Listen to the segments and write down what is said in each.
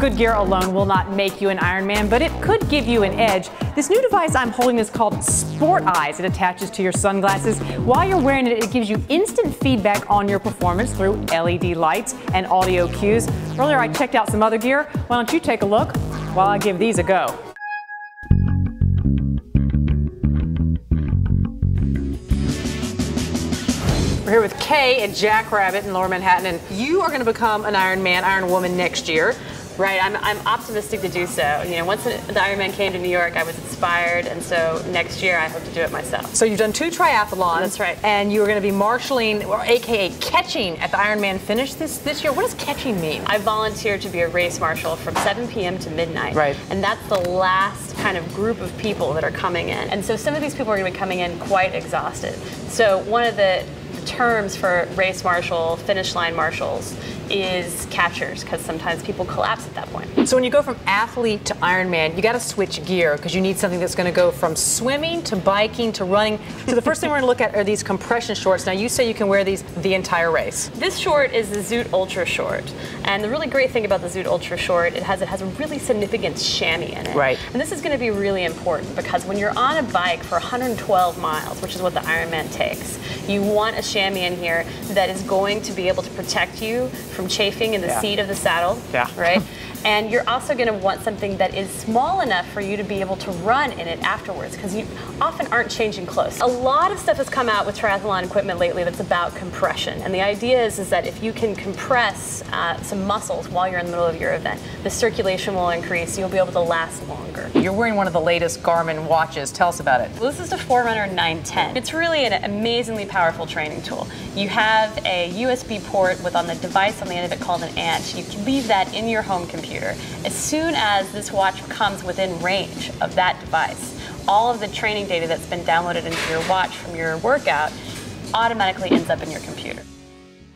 Good gear alone will not make you an Ironman, but it could give you an edge. This new device I'm holding is called Sport Eyes. It attaches to your sunglasses. While you're wearing it, it gives you instant feedback on your performance through LED lights and audio cues. Earlier I checked out some other gear. Why don't you take a look while I give these a go? We're here with Kay at Jackrabbit in Lower Manhattan, and you are going to become an Ironman, Ironwoman next year. Right, I'm optimistic to do so. You know, once the Ironman came to New York, I was inspired, and so next year I hope to do it myself. So you've done 2 triathlons. That's right. And you are going to be marshalling, or AKA catching, at the Ironman finish this year. What does catching mean? I volunteered to be a race marshal from 7 p.m. to midnight. Right. And that's the last kind of group of people that are coming in. And so some of these people are going to be coming in quite exhausted. So one of the terms for race marshal, finish line marshals, is catchers, because sometimes people collapse at that point. So when you go from athlete to Ironman, you got to switch gear because you need something that's going to go from swimming to biking to running. So the first thing we're going to look at are these compression shorts. Now you say you can wear these the entire race. This short is the Zoot Ultra Short, and the really great thing about the Zoot Ultra Short, it has a really significant chamois in it. Right. And this is going to be really important because when you're on a bike for 112 miles, which is what the Ironman takes, you want a chamois in here that is going to be able to protect you from chafing in the seat of the saddle, right? And you're also going to want something that is small enough for you to be able to run in it afterwards, because you often aren't changing clothes. A lot of stuff has come out with triathlon equipment lately that's about compression, and the idea is that if you can compress some muscles while you're in the middle of your event, the circulation will increase, you'll be able to last longer. You're wearing one of the latest Garmin watches. Tell us about it. Well, this is the Forerunner 910. It's really an amazingly powerful training tool. You have a USB port with on the device on the end of it called an ant. You can leave that in your home computer. As soon as this watch comes within range of that device, all of the training data that's been downloaded into your watch from your workout automatically ends up in your computer.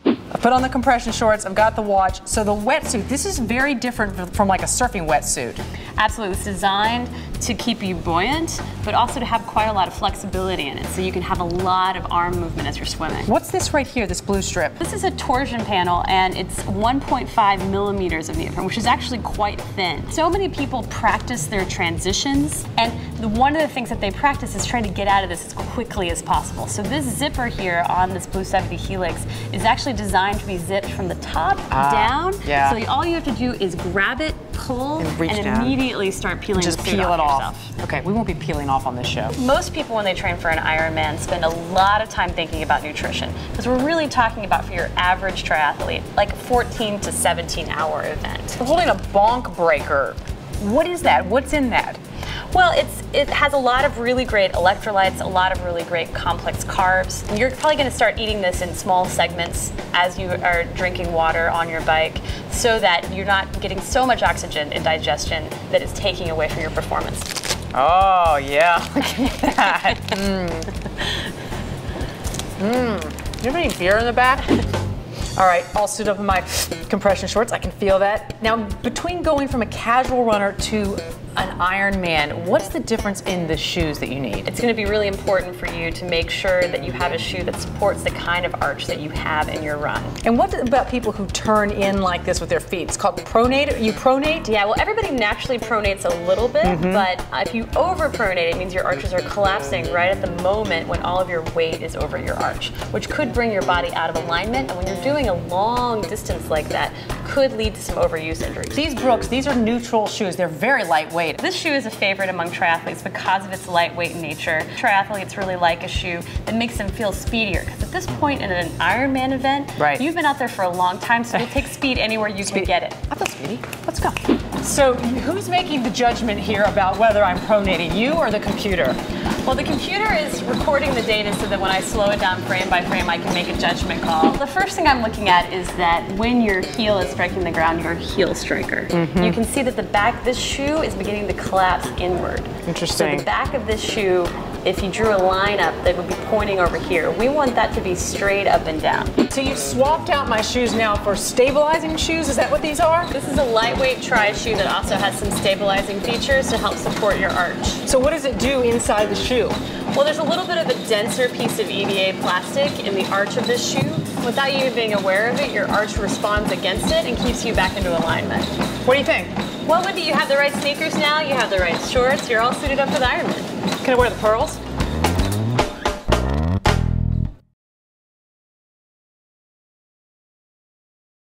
I put on the compression shorts, I've got the watch. So the wetsuit, this is very different from like a surfing wetsuit. Absolutely, it's designed to keep you buoyant, but also to have quite a lot of flexibility in it, so you can have a lot of arm movement as you're swimming. What's this right here, this blue strip? This is a torsion panel, and it's 1.5 millimeters of neoprene, which is actually quite thin. So many people practice their transitions, and one of the things that they practice is trying to get out of this as quickly as possible. So this zipper here on this Blue 70 Helix is actually designed to be zipped from the top down. Yeah. So all you have to do is grab it, pull, and immediately start peeling just the suit peel off it off. yourself. Okay, we won't be peeling off on this show. Most people, when they train for an Ironman, spend a lot of time thinking about nutrition, because we're really talking about, for your average triathlete, like a 14 to 17 hour event. We're holding a bonk breaker. What is that? What's in that? Well, it has a lot of really great electrolytes, a lot of really great complex carbs. You're probably going to start eating this in small segments as you are drinking water on your bike, so that you're not getting so much oxygen in digestion that it's taking away from your performance. Oh, yeah. Look at that. Do you have any beer in the back? All right, I'll suit up in my compression shorts. I can feel that. Now, between going from a casual runner to an Ironman, what's the difference in the shoes that you need? It's going to be really important for you to make sure that you have a shoe that supports the kind of arch that you have in your run. And what about people who turn in like this with their feet? It's called pronate. You pronate? Yeah, well, everybody naturally pronates a little bit, but if you over pronate, it means your arches are collapsing right at the moment when all of your weight is over your arch, which could bring your body out of alignment. And when you're doing a long distance like that, could lead to some overuse injuries. These Brooks, these are neutral shoes. They're very lightweight. This shoe is a favorite among triathletes because of its lightweight nature. Triathletes really like a shoe that makes them feel speedier, because at this point in an Ironman event, you've been out there for a long time, so you'll take speed anywhere you can get it. I feel speedy. Let's go. So who's making the judgment here about whether I'm pronating, you or the computer? Well, the computer is recording the data so that when I slow it down frame by frame, I can make a judgment call. The first thing I'm looking at is that when your heel is striking the ground, you're a heel striker. You can see that the back, this shoe is beginning to collapse inward. Interesting. So the back of this shoe, if you drew a line up, that would be pointing over here. We want that to be straight up and down. So you've swapped out my shoes now for stabilizing shoes? Is that what these are? This is a lightweight tri shoe that also has some stabilizing features to help support your arch. So what does it do inside the shoe? Well, there's a little bit of a denser piece of EVA plastic in the arch of this shoe without you even being aware of it, your arch responds against it and keeps you back into alignment. What do you think? Well, Wendy, you have the right sneakers now, you have the right shorts, you're all suited up for the Ironman. Can I wear the pearls?